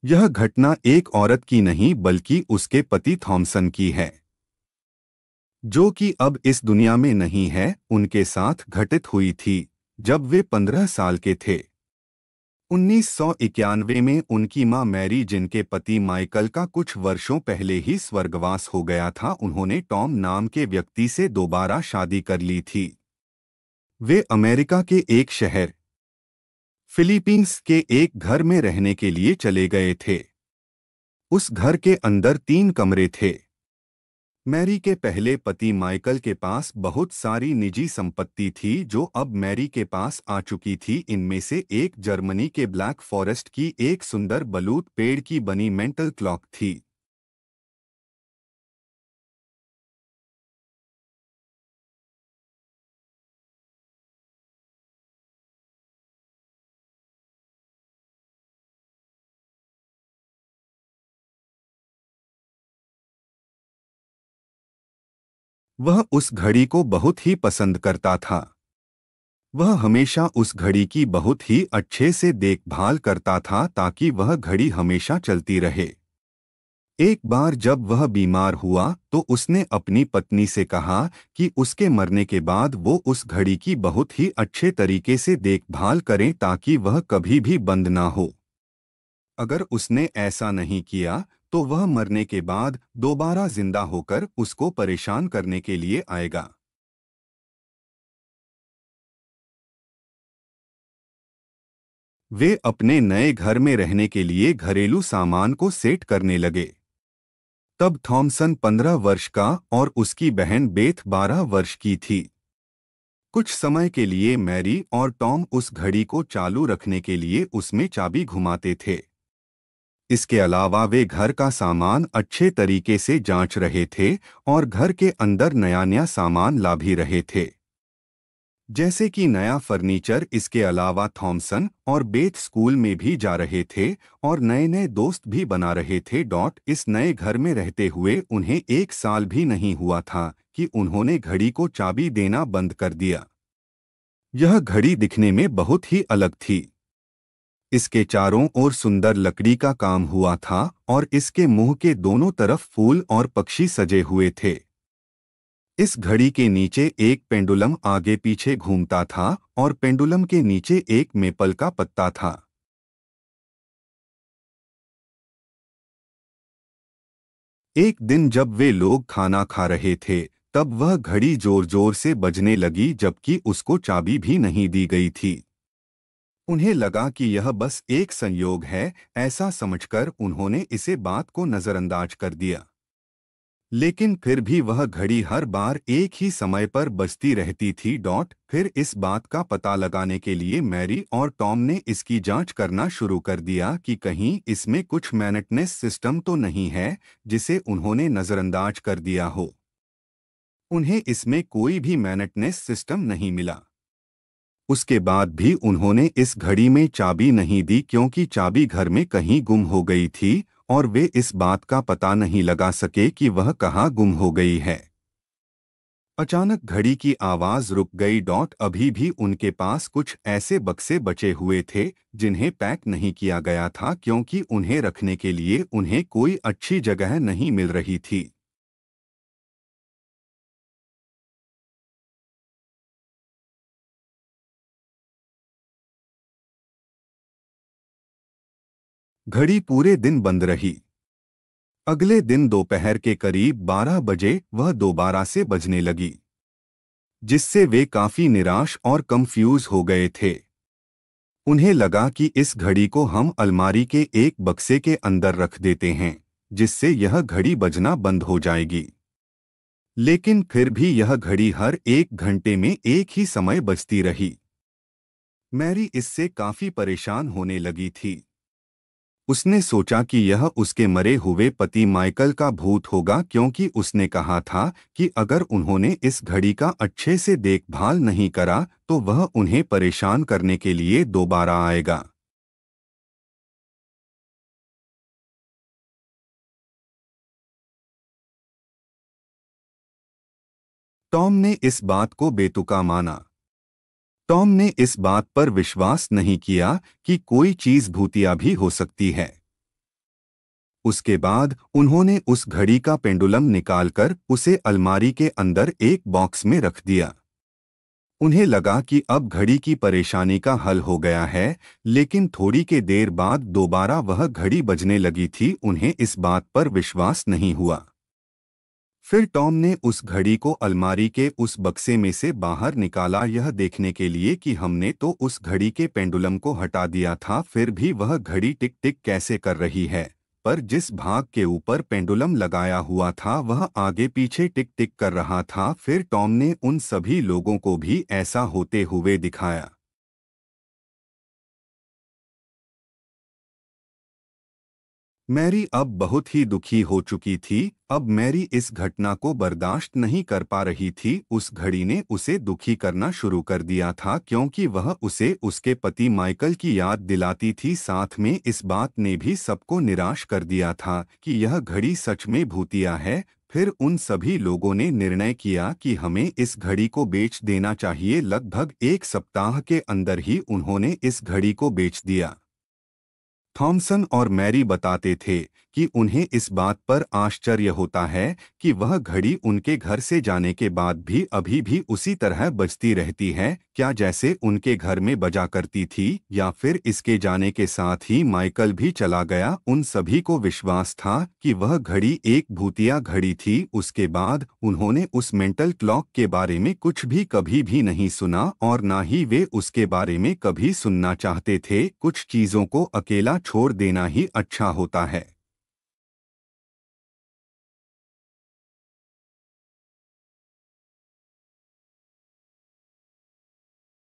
यह घटना एक औरत की नहीं बल्कि उसके पति थॉमसन की है, जो कि अब इस दुनिया में नहीं है। उनके साथ घटित हुई थी जब वे 15 साल के थे। 1991 में उनकी मां मैरी, जिनके पति माइकल का कुछ वर्षों पहले ही स्वर्गवास हो गया था, उन्होंने टॉम नाम के व्यक्ति से दोबारा शादी कर ली थी। वे अमेरिका के एक शहर फिलीपींस के एक घर में रहने के लिए चले गए थे। उस घर के अंदर 3 कमरे थे। मैरी के पहले पति माइकल के पास बहुत सारी निजी संपत्ति थी जो अब मैरी के पास आ चुकी थी। इनमें से एक जर्मनी के ब्लैक फॉरेस्ट की एक सुंदर बलूत पेड़ की बनी मेंटल क्लॉक थी। वह उस घड़ी को बहुत ही पसंद करता था। वह हमेशा उस घड़ी की बहुत ही अच्छे से देखभाल करता था ताकि वह घड़ी हमेशा चलती रहे। एक बार जब वह बीमार हुआ तो उसने अपनी पत्नी से कहा कि उसके मरने के बाद वो उस घड़ी की बहुत ही अच्छे तरीके से देखभाल करें ताकि वह कभी भी बंद ना हो। अगर उसने ऐसा नहीं किया तो वह मरने के बाद दोबारा जिंदा होकर उसको परेशान करने के लिए आएगा। वे अपने नए घर में रहने के लिए घरेलू सामान को सेट करने लगे। तब थॉमसन 15 वर्ष का और उसकी बहन बेथ 12 वर्ष की थी। कुछ समय के लिए मैरी और टॉम उस घड़ी को चालू रखने के लिए उसमें चाबी घुमाते थे। इसके अलावा वे घर का सामान अच्छे तरीके से जांच रहे थे और घर के अंदर नया नया सामान ला भी रहे थे, जैसे कि नया फर्नीचर। इसके अलावा थॉमसन और बेथ स्कूल में भी जा रहे थे और नए नए दोस्त भी बना रहे थे। इस नए घर में रहते हुए उन्हें 1 साल भी नहीं हुआ था कि उन्होंने घड़ी को चाबी देना बंद कर दिया। यह घड़ी दिखने में बहुत ही अलग थी। इसके चारों ओर सुंदर लकड़ी का काम हुआ था और इसके मुंह के दोनों तरफ फूल और पक्षी सजे हुए थे। इस घड़ी के नीचे एक पेंडुलम आगे पीछे घूमता था और पेंडुलम के नीचे एक मेपल का पत्ता था। एक दिन जब वे लोग खाना खा रहे थे तब वह घड़ी जोर जोर से बजने लगी, जबकि उसको चाबी भी नहीं दी गई थी। उन्हें लगा कि यह बस एक संयोग है। ऐसा समझकर उन्होंने इसे बात को नजरअंदाज कर दिया। लेकिन फिर भी वह घड़ी हर बार एक ही समय पर बजती रहती थी। फिर इस बात का पता लगाने के लिए मैरी और टॉम ने इसकी जांच करना शुरू कर दिया कि कहीं इसमें कुछ मेंटेनेंस सिस्टम तो नहीं है जिसे उन्होंने नजरअंदाज कर दिया हो। उन्हें इसमें कोई भी मेंटेनेंस सिस्टम नहीं मिला। उसके बाद भी उन्होंने इस घड़ी में चाबी नहीं दी क्योंकि चाबी घर में कहीं गुम हो गई थी और वे इस बात का पता नहीं लगा सके कि वह कहाँ गुम हो गई है। अचानक घड़ी की आवाज रुक गई। अभी भी उनके पास कुछ ऐसे बक्से बचे हुए थे जिन्हें पैक नहीं किया गया था क्योंकि उन्हें रखने के लिए उन्हें कोई अच्छी जगह नहीं मिल रही थी। घड़ी पूरे दिन बंद रही। अगले दिन दोपहर के करीब 12 बजे वह दोबारा से बजने लगी, जिससे वे काफी निराश और कंफ्यूज हो गए थे। उन्हें लगा कि इस घड़ी को हम अलमारी के एक बक्से के अंदर रख देते हैं, जिससे यह घड़ी बजना बंद हो जाएगी। लेकिन फिर भी यह घड़ी हर 1 घंटे में एक ही समय बजती रही। मैरी इससे काफी परेशान होने लगी थी। उसने सोचा कि यह उसके मरे हुए पति माइकल का भूत होगा क्योंकि उसने कहा था कि अगर उन्होंने इस घड़ी का अच्छे से देखभाल नहीं करा तो वह उन्हें परेशान करने के लिए दोबारा आएगा। टॉम ने इस बात को बेतुका माना। टॉम ने इस बात पर विश्वास नहीं किया कि कोई चीज भूतिया भी हो सकती है। उसके बाद उन्होंने उस घड़ी का पेंडुलम निकालकर उसे अलमारी के अंदर एक बॉक्स में रख दिया। उन्हें लगा कि अब घड़ी की परेशानी का हल हो गया है, लेकिन थोड़ी के देर बाद दोबारा वह घड़ी बजने लगी थी। उन्हें इस बात पर विश्वास नहीं हुआ। फिर टॉम ने उस घड़ी को अलमारी के उस बक्से में से बाहर निकाला, यह देखने के लिए कि हमने तो उस घड़ी के पेंडुलम को हटा दिया था, फिर भी वह घड़ी टिक टिक कैसे कर रही है। पर जिस भाग के ऊपर पेंडुलम लगाया हुआ था वह आगे पीछे टिक टिक कर रहा था। फिर टॉम ने उन सभी लोगों को भी ऐसा होते हुए दिखाया। मैरी अब बहुत ही दुखी हो चुकी थी। अब मैरी इस घटना को बर्दाश्त नहीं कर पा रही थी। उस घड़ी ने उसे दुखी करना शुरू कर दिया था, क्योंकि वह उसे उसके पति माइकल की याद दिलाती थी। साथ में इस बात ने भी सबको निराश कर दिया था कि यह घड़ी सच में भूतिया है। फिर उन सभी लोगों ने निर्णय किया कि हमें इस घड़ी को बेच देना चाहिए। लगभग एक सप्ताह के अंदर ही उन्होंने इस घड़ी को बेच दिया। थॉमसन और मैरी बताते थे कि उन्हें इस बात पर आश्चर्य होता है कि वह घड़ी उनके घर से जाने के बाद भी अभी भी उसी तरह बजती रहती है, क्या जैसे उनके घर में बजा करती थी, या फिर इसके जाने के साथ ही माइकल भी चला गया। उन सभी को विश्वास था कि वह घड़ी एक भूतिया घड़ी थी। उसके बाद उन्होंने उस मेंटल क्लॉक के बारे में कुछ भी कभी भी नहीं सुना, और ना ही वे उसके बारे में कभी सुनना चाहते थे। कुछ चीजों को अकेला छोड़ देना ही अच्छा होता है।